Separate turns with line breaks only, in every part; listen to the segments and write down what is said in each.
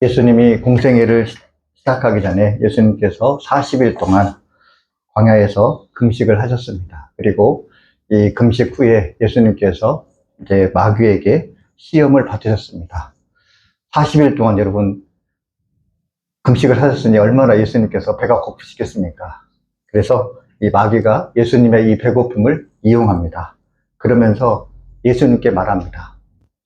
예수님이 공생애를 시작하기 전에 예수님께서 40일 동안 광야에서 금식을 하셨습니다. 그리고 이 금식 후에 예수님께서 이제 마귀에게 시험을 받으셨습니다. 40일 동안 여러분 금식을 하셨으니 얼마나 예수님께서 배가 고프시겠습니까? 그래서 이 마귀가 예수님의 이 배고픔을 이용합니다. 그러면서 예수님께 말합니다.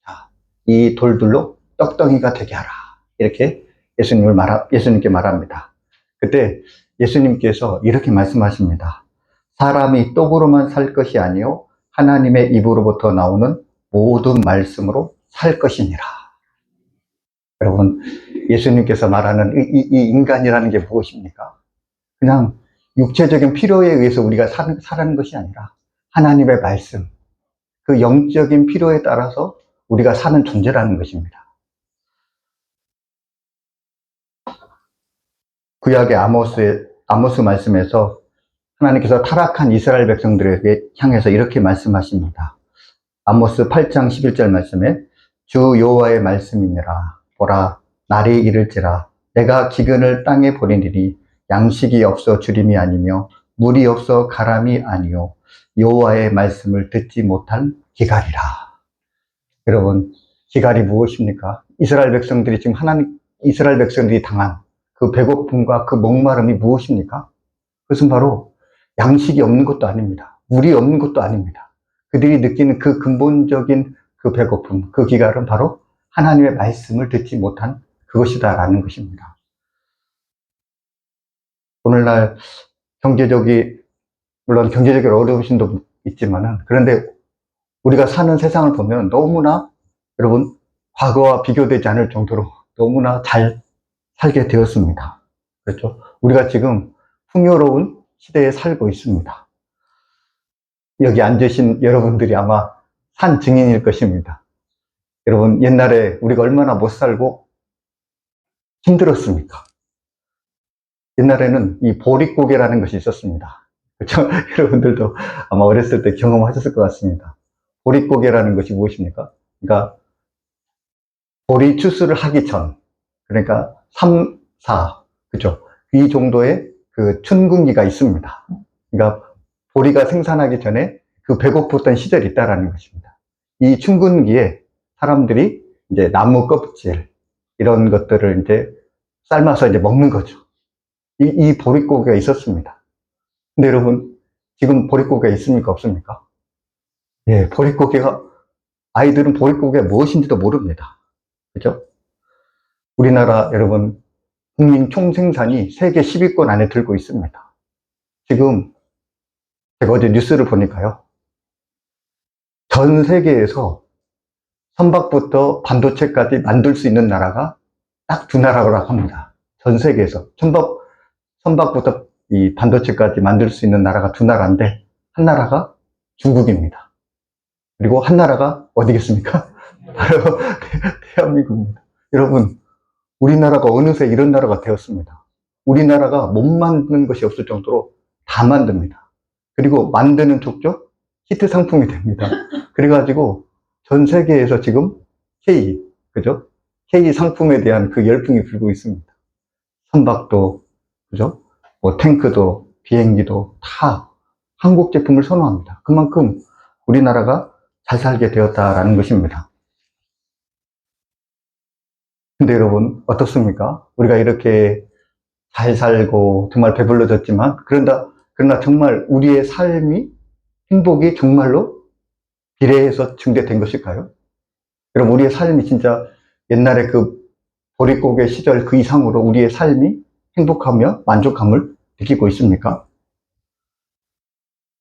자, 이 돌들로 떡덩이가 되게 하라. 이렇게 예수님께 말합니다. 그때 예수님께서 이렇게 말씀하십니다. 사람이 떡으로만 살 것이 아니요 하나님의 입으로부터 나오는 모든 말씀으로 살 것이니라. 여러분, 예수님께서 말하는 이 인간이라는 게 무엇입니까? 그냥 육체적인 필요에 의해서 우리가 사는 것이 아니라 하나님의 말씀, 그 영적인 필요에 따라서 우리가 사는 존재라는 것입니다. 구약의 아모스 말씀에서 하나님께서 타락한 이스라엘 백성들에게 향해서 이렇게 말씀하십니다. 아모스 8장 11절 말씀에 주 여호와의 말씀이니라. 보라, 날이 이를지라. 내가 기근을 땅에 보내리니 양식이 없어 주림이 아니며 물이 없어 가람이 아니요 여호와의 말씀을 듣지 못한 기갈이라. 여러분, 기갈이 무엇입니까? 이스라엘 백성들이 당한 그 배고픔과 그 목마름이 무엇입니까? 그것은 바로 양식이 없는 것도 아닙니다. 물이 없는 것도 아닙니다. 그들이 느끼는 그 근본적인 그 배고픔, 그 기갈은 바로 하나님의 말씀을 듣지 못한 그것이다라는 것입니다. 오늘날 물론 경제적으로 어려우신 분도 있지만은, 그런데 우리가 사는 세상을 보면 너무나 여러분, 과거와 비교되지 않을 정도로 너무나 잘 살게 되었습니다. 그렇죠? 우리가 지금 풍요로운 시대에 살고 있습니다. 여기 앉으신 여러분들이 아마 산 증인일 것입니다. 여러분, 옛날에 우리가 얼마나 못 살고 힘들었습니까? 옛날에는 이 보릿고개라는 것이 있었습니다. 그렇죠? 여러분들도 아마 어렸을 때 경험하셨을 것 같습니다. 보릿고개라는 것이 무엇입니까? 그러니까 보리 추수를 하기 전, 그러니까 3, 4, 그죠? 이 정도의 그 춘근기가 있습니다. 그러니까 보리가 생산하기 전에 그 배고팠던 시절이 있다라는 것입니다. 이 춘근기에 사람들이 이제 나무 껍질, 이런 것들을 이제 삶아서 이제 먹는 거죠. 이 보릿고개가 있었습니다. 근데 여러분, 지금 보릿고개가 있습니까? 없습니까? 예, 아이들은 보릿고개가 무엇인지도 모릅니다. 그죠? 우리나라 여러분, 국민 총생산이 세계 10위권 안에 들고 있습니다. 지금 제가 어제 뉴스를 보니까요, 전 세계에서 선박부터 반도체까지 만들 수 있는 나라가 딱 두 나라라고 합니다. 전 세계에서 선박부터 이 반도체까지 만들 수 있는 나라가 두 나라인데, 한 나라가 중국입니다. 그리고 한 나라가 어디겠습니까? 바로 대한민국입니다. 여러분, 우리나라가 어느새 이런 나라가 되었습니다. 우리나라가 못 만드는 것이 없을 정도로 다 만듭니다. 그리고 만드는 족족 히트 상품이 됩니다. 그래가지고 전 세계에서 지금 그죠? K 상품에 대한 그 열풍이 불고 있습니다. 선박도, 그죠? 뭐 탱크도, 비행기도 다 한국 제품을 선호합니다. 그만큼 우리나라가 잘 살게 되었다라는 것입니다. 근데 여러분, 어떻습니까? 우리가 이렇게 잘 살고 정말 배불러졌지만, 그러나 정말 우리의 삶이, 행복이 정말로 비례해서 증대된 것일까요? 여러분, 우리의 삶이 진짜 옛날에 그 보릿고개 시절 그 이상으로 우리의 삶이 행복하며 만족감을 느끼고 있습니까?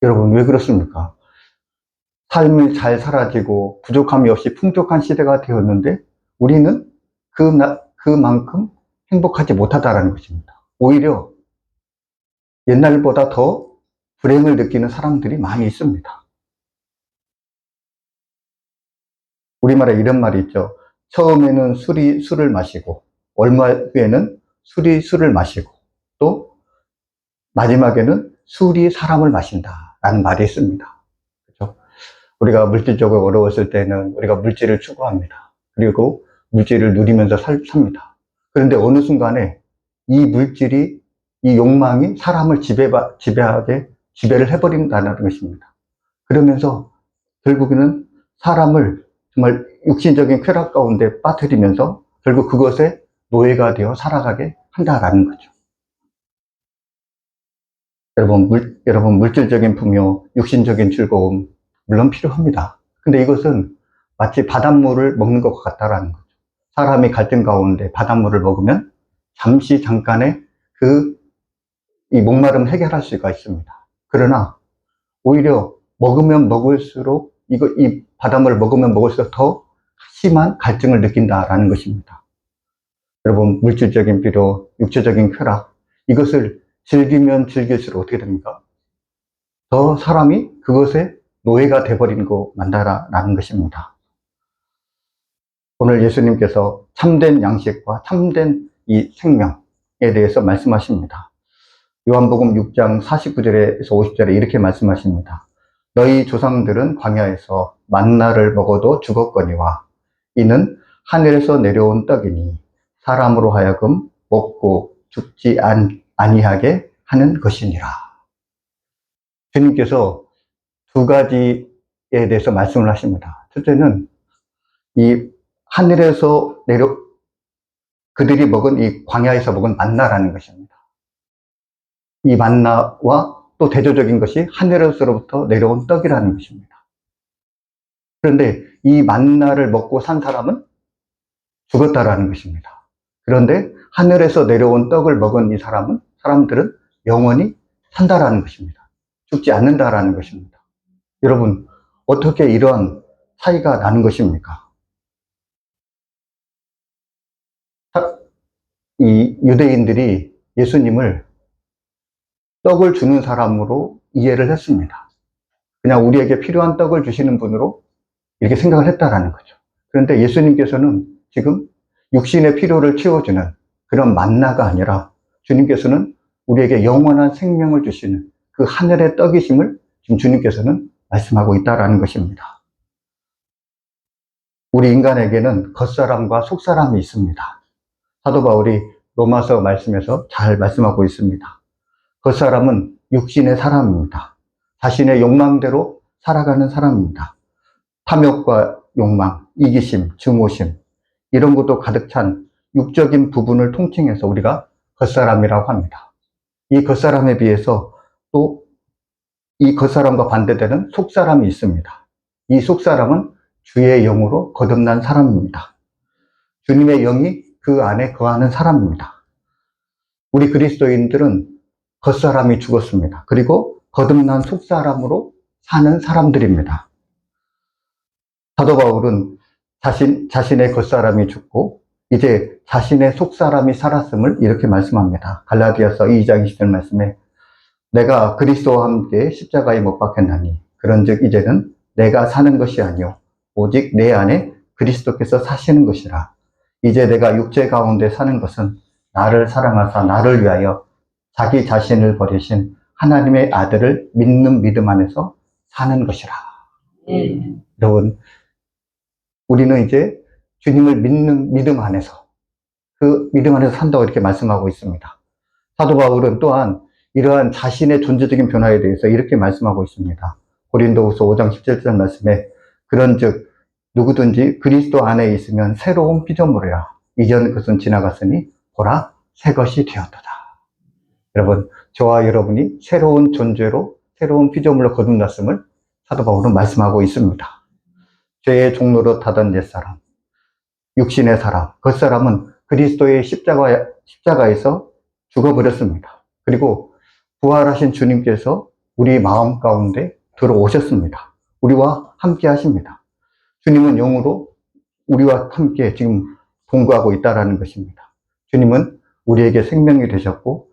여러분, 왜 그렇습니까? 삶이 잘 사라지고 부족함이 없이 풍족한 시대가 되었는데 우리는 그만큼 행복하지 못하다라는 것입니다. 오히려 옛날보다 더 불행을 느끼는 사람들이 많이 있습니다. 우리말에 이런 말이 있죠. 처음에는 술이 술을 마시고, 얼마 후에는 술이 술을 마시고, 또 마지막에는 술이 사람을 마신다라는 말이 있습니다. 그렇죠? 우리가 물질적으로 어려웠을 때는 우리가 물질을 추구합니다. 그리고 물질을 누리면서 삽니다. 그런데 어느 순간에 이 물질이, 이 욕망이 사람을 지배를 해버린다는 것입니다. 그러면서 결국에는 사람을 정말 육신적인 쾌락 가운데 빠뜨리면서 결국 그것에 노예가 되어 살아가게 한다라는 거죠. 여러분, 물질적인 풍요, 육신적인 즐거움, 물론 필요합니다. 근데 이것은 마치 바닷물을 먹는 것 같다라는 거죠. 사람이 갈등 가운데 바닷물을 먹으면 잠깐의 이 목마름 해결할 수가 있습니다. 그러나 오히려 먹으면 먹을수록 이 바닷물을 먹으면 먹을수록 더 심한 갈증을 느낀다라는 것입니다. 여러분, 물질적인 필요, 육체적인 쾌락, 이것을 즐기면 즐길수록 어떻게 됩니까? 더 사람이 그것에 노예가 돼버린 거 만다라는 것입니다. 오늘 예수님께서 참된 양식과 참된 이 생명에 대해서 말씀하십니다. 요한복음 6장 49절에서 50절에 이렇게 말씀하십니다. 너희 조상들은 광야에서 만나를 먹어도 죽었거니와 이는 하늘에서 내려온 떡이니 사람으로 하여금 먹고 죽지 아니하게 하는 것이니라. 주님께서 두 가지에 대해서 말씀을 하십니다. 첫째는 이 하늘에서 그들이 먹은 이 광야에서 먹은 만나라는 것입니다. 이 만나와 또 대조적인 것이 하늘에서로부터 내려온 떡이라는 것입니다. 그런데 이 만나를 먹고 산 사람은 죽었다라는 것입니다. 그런데 하늘에서 내려온 떡을 먹은 이 사람들은 영원히 산다라는 것입니다. 죽지 않는다라는 것입니다. 여러분, 어떻게 이러한 차이가 나는 것입니까? 이 유대인들이 예수님을 떡을 주는 사람으로 이해를 했습니다. 그냥 우리에게 필요한 떡을 주시는 분으로 이렇게 생각을 했다라는 거죠. 그런데 예수님께서는 지금 육신의 필요를 채워주는 그런 만나가 아니라 주님께서는 우리에게 영원한 생명을 주시는 그 하늘의 떡이심을 지금 주님께서는 말씀하고 있다라는 것입니다. 우리 인간에게는 겉사람과 속사람이 있습니다. 사도 바울이 로마서 말씀에서 잘 말씀하고 있습니다. 겉사람은 육신의 사람입니다. 자신의 욕망대로 살아가는 사람입니다. 탐욕과 욕망, 이기심, 증오심 이런 것도 가득 찬 육적인 부분을 통칭해서 우리가 겉사람이라고 합니다. 이 겉사람에 비해서 또 이 겉사람과 반대되는 속사람이 있습니다. 이 속사람은 주의 영으로 거듭난 사람입니다. 주님의 영이 그 안에 거하는 사람입니다. 우리 그리스도인들은 겉사람이 죽었습니다. 그리고 거듭난 속사람으로 사는 사람들입니다. 사도 바울은 자신의 겉사람이 죽고 이제 자신의 속사람이 살았음을 이렇게 말씀합니다. 갈라디아서 2장 20절 말씀에 내가 그리스도와 함께 십자가에 못 박혔나니 그런즉 이제는 내가 사는 것이 아니요 오직 내 안에 그리스도께서 사시는 것이라. 이제 내가 육체 가운데 사는 것은 나를 사랑하사 나를 위하여 자기 자신을 버리신 하나님의 아들을 믿는 믿음 안에서 사는 것이라. 여러분, 우리는 이제 주님을 믿는 믿음 안에서 그 믿음 안에서 산다고 이렇게 말씀하고 있습니다. 사도 바울은 또한 이러한 자신의 존재적인 변화에 대해서 이렇게 말씀하고 있습니다. 고린도후서 5장 17절 말씀에 그런즉 누구든지 그리스도 안에 있으면 새로운 피조물이라. 이전 것은 지나갔으니 보라 새 것이 되었도다. 여러분, 저와 여러분이 새로운 존재로 새로운 피조물로 거듭났음을 사도 바울은 말씀하고 있습니다. 죄의 종로로 타던 옛사람, 육신의 사람, 겉사람은 그리스도의 십자가에서 죽어버렸습니다. 그리고 부활하신 주님께서 우리 마음 가운데 들어오셨습니다. 우리와 함께 하십니다. 주님은 영으로 우리와 함께 지금 동거하고 있다는 것입니다. 주님은 우리에게 생명이 되셨고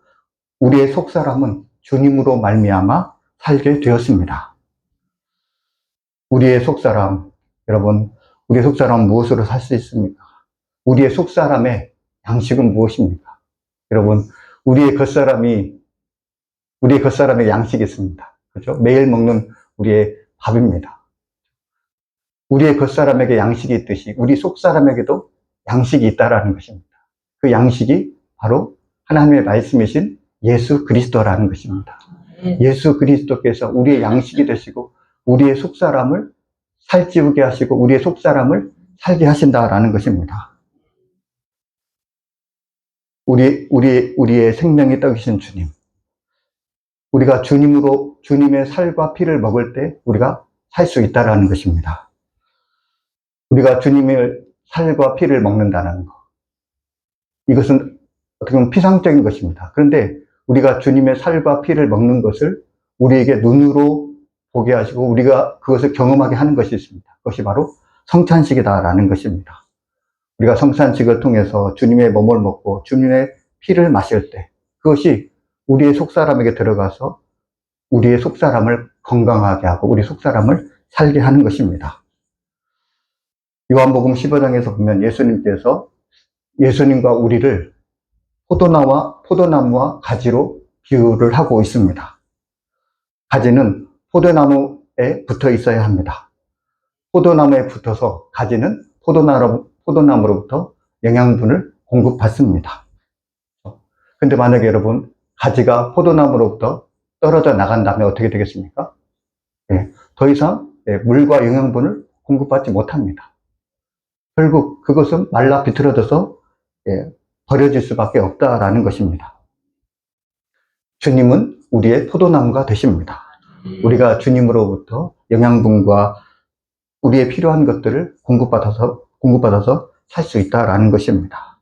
우리의 속사람은 주님으로 말미암아 살게 되었습니다. 우리의 속사람, 여러분, 우리의 속사람은 무엇으로 살 수 있습니까? 우리의 속사람의 양식은 무엇입니까? 여러분, 우리의 겉사람에 양식이 있습니다. 그렇죠? 매일 먹는 우리의 밥입니다. 우리의 겉사람에게 양식이 있듯이 우리 속사람에게도 양식이 있다라는 것입니다. 그 양식이 바로 하나님의 말씀이신 예수 그리스도라는 것입니다. 예수 그리스도께서 우리의 양식이 되시고 우리의 속사람을 살찌우게 하시고 우리의 속사람을 살게 하신다라는 것입니다. 우리의 생명이 떡이신 주님. 우리가 주님의 살과 피를 먹을 때 우리가 살 수 있다라는 것입니다. 우리가 주님의 살과 피를 먹는다는 것. 이것은 어떻게 보면 피상적인 것입니다. 그런데 우리가 주님의 살과 피를 먹는 것을 우리에게 눈으로 보게 하시고 우리가 그것을 경험하게 하는 것이 있습니다. 그것이 바로 성찬식이다라는 것입니다. 우리가 성찬식을 통해서 주님의 몸을 먹고 주님의 피를 마실 때 그것이 우리의 속사람에게 들어가서 우리의 속사람을 건강하게 하고 우리 속사람을 살게 하는 것입니다. 요한복음 15장에서 보면 예수님과 우리를 포도나무와 가지로 비유를 하고 있습니다. 가지는 포도나무에 붙어 있어야 합니다. 포도나무에 붙어서 가지는 포도나무로부터 영양분을 공급받습니다. 근데 만약에 여러분 가지가 포도나무로부터 떨어져 나간다면 어떻게 되겠습니까? 더 이상 물과 영양분을 공급받지 못합니다. 결국 그것은 말라 비틀어져서 버려질 수밖에 없다라는 것입니다. 주님은 우리의 포도나무가 되십니다. 우리가 주님으로부터 영양분과 우리의 필요한 것들을 공급받아서 살 수 있다라는 것입니다.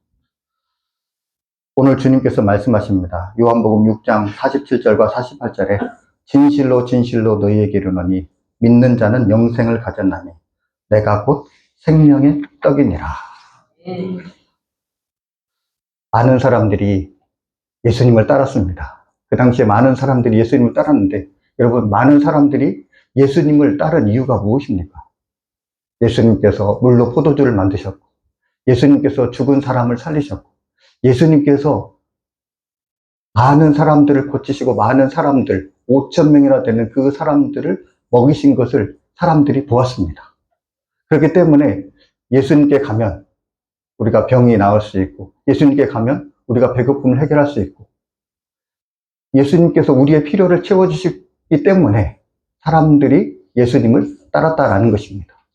오늘 주님께서 말씀하십니다. 요한복음 6장 47절과 48절에 진실로 진실로 너희에게 이르노니 믿는 자는 영생을 가졌나니 내가 곧 생명의 떡이니라. 많은 사람들이 예수님을 따랐습니다. 그 당시에 많은 사람들이 예수님을 따랐는데 여러분 많은 사람들이 예수님을 따른 이유가 무엇입니까? 예수님께서 물로 포도주를 만드셨고 예수님께서 죽은 사람을 살리셨고 예수님께서 많은 사람들을 고치시고 많은 사람들 5,000명이나 되는 그 사람들을 먹이신 것을 사람들이 보았습니다. 그렇기 때문에 예수님께 가면 우리가 병이 나을 수 있고 예수님께 가면 우리가 배고픔을 해결할 수 있고 예수님께서 우리의 필요를 채워주시기 때문에 사람들이 예수님을 따랐다라는 것입니다.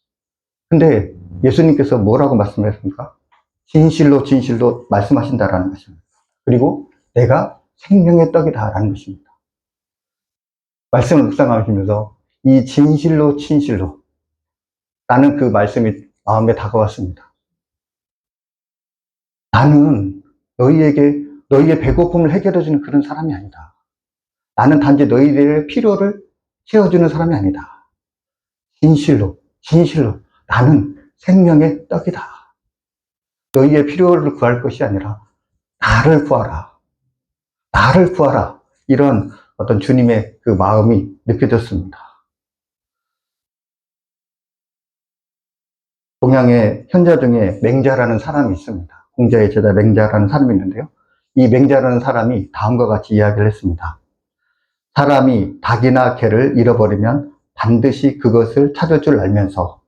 근데 예수님께서 뭐라고 말씀하셨습니까? 진실로 진실로 말씀하신다라는 것입니다. 그리고 내가 생명의 떡이다라는 것입니다. 말씀을 묵상하시면서 이 진실로 진실로 라는 그 말씀이 마음에 다가왔습니다. 나는 너희의 배고픔을 해결해주는 그런 사람이 아니다. 나는 단지 너희들의 필요를 채워주는 사람이 아니다. 진실로 나는 생명의 떡이다. 너희의 필요를 구할 것이 아니라 나를 구하라. 이런 어떤 주님의 그 마음이 느껴졌습니다. 동양의 현자 중에 맹자라는 사람이 있습니다. 공자의 제자 맹자라는 사람이 있는데요. 이 맹자라는 사람이 다음과 같이 이야기를 했습니다. 사람이 닭이나 개를 잃어버리면 반드시 그것을 찾을 줄 알면서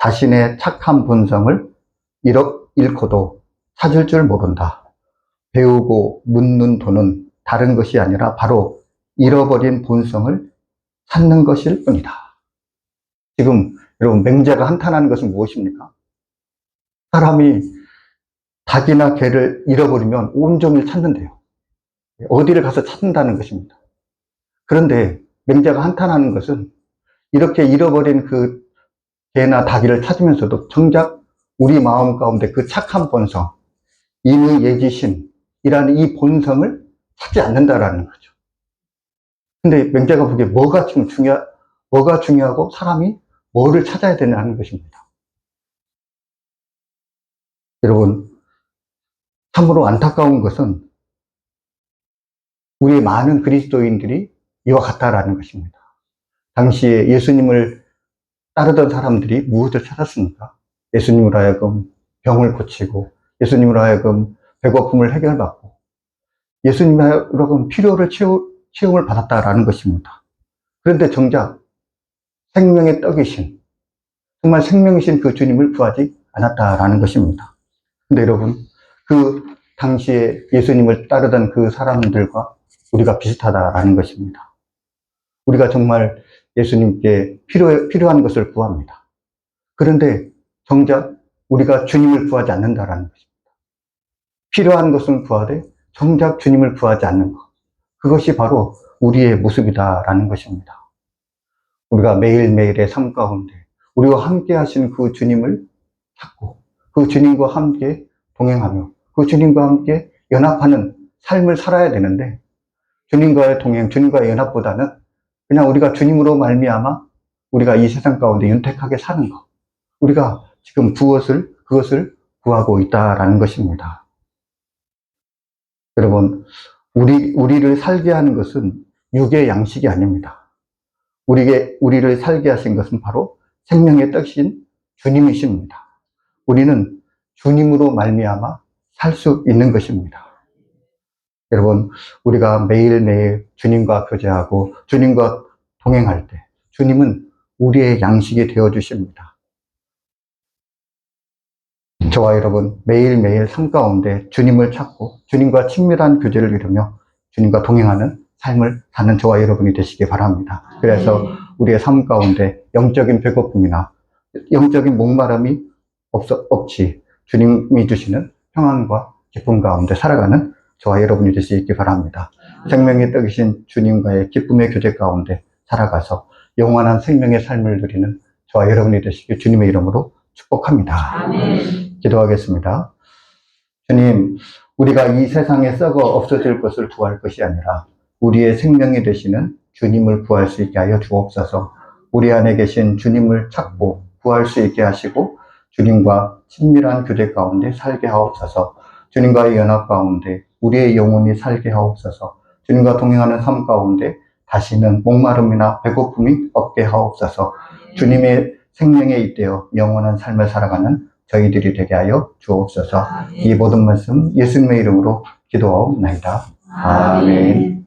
자신의 착한 본성을 잃고도 찾을 줄 모른다. 배우고 묻는 도는 다른 것이 아니라 바로 잃어버린 본성을 찾는 것일 뿐이다. 지금 여러분 맹자가 한탄하는 것은 무엇입니까? 사람이 닭이나 개를 잃어버리면 온종일 찾는데요. 어디를 가서 찾는다는 것입니다. 그런데 맹자가 한탄하는 것은 이렇게 잃어버린 그 개나 닭이를 찾으면서도 정작 우리 마음 가운데 그 착한 본성, 인의예지심이라는 이 본성을 찾지 않는다라는 거죠. 근데 맹자가 보기에 뭐가 중요하고 사람이 뭐를 찾아야 되냐는 것입니다. 여러분, 참으로 안타까운 것은 우리 많은 그리스도인들이 이와 같다라는 것입니다. 당시에 예수님을 따르던 사람들이 무엇을 찾았습니까? 예수님으로 하여금 병을 고치고 예수님으로 하여금 배고픔을 해결받고 예수님으로 하여금 필요를 채움을 받았다라는 것입니다. 그런데 정작 생명의 떡이신 정말 생명이신 그 주님을 구하지 않았다라는 것입니다. 근데 여러분 그 당시에 예수님을 따르던 그 사람들과 우리가 비슷하다라는 것입니다. 우리가 정말 예수님께 필요한 것을 구합니다. 그런데 정작 우리가 주님을 구하지 않는다라는 것입니다. 필요한 것은 구하되 정작 주님을 구하지 않는 것. 그것이 바로 우리의 모습이다라는 것입니다. 우리가 매일매일의 삶 가운데 우리와 함께 하신 그 주님을 찾고 그 주님과 함께 동행하며 그 주님과 함께 연합하는 삶을 살아야 되는데 주님과의 동행, 주님과의 연합보다는 그냥 우리가 주님으로 말미암아 우리가 이 세상 가운데 윤택하게 사는 것. 우리가 지금 그것을 구하고 있다라는 것입니다. 여러분, 우리를 살게 하는 것은 육의 양식이 아닙니다. 우리를 살게 하신 것은 바로 생명의 떡이신 주님이십니다. 우리는 주님으로 말미암아 살 수 있는 것입니다. 여러분, 우리가 매일매일 주님과 교제하고 주님과 동행할 때 주님은 우리의 양식이 되어 주십니다. 저와 여러분 매일매일 삶 가운데 주님을 찾고 주님과 친밀한 교제를 이루며 주님과 동행하는 삶을 사는 저와 여러분이 되시기 바랍니다. 그래서 우리의 삶 가운데 영적인 배고픔이나 영적인 목마름이 없이 주님이 주시는 평안과 기쁨 가운데 살아가는 저와 여러분이 될 수 있기 바랍니다. 생명의 떡이신 주님과의 기쁨의 교제 가운데 살아가서 영원한 생명의 삶을 누리는 저와 여러분이 되시길 주님의 이름으로 축복합니다. 아멘. 기도하겠습니다. 주님, 우리가 이 세상에 썩어 없어질 것을 구할 것이 아니라 우리의 생명이 되시는 주님을 구할 수 있게 하여 주옵소서. 우리 안에 계신 주님을 찾고 구할 수 있게 하시고 주님과 친밀한 교제 가운데 살게 하옵소서. 주님과의 연합 가운데 우리의 영혼이 살게 하옵소서. 주님과 동행하는 삶 가운데 다시는 목마름이나 배고픔이 없게 하옵소서. 주님의 생명에 잇대어 영원한 삶을 살아가는 저희들이 되게 하여 주옵소서. 이 모든 말씀 예수님의 이름으로 기도하옵나이다. 아멘.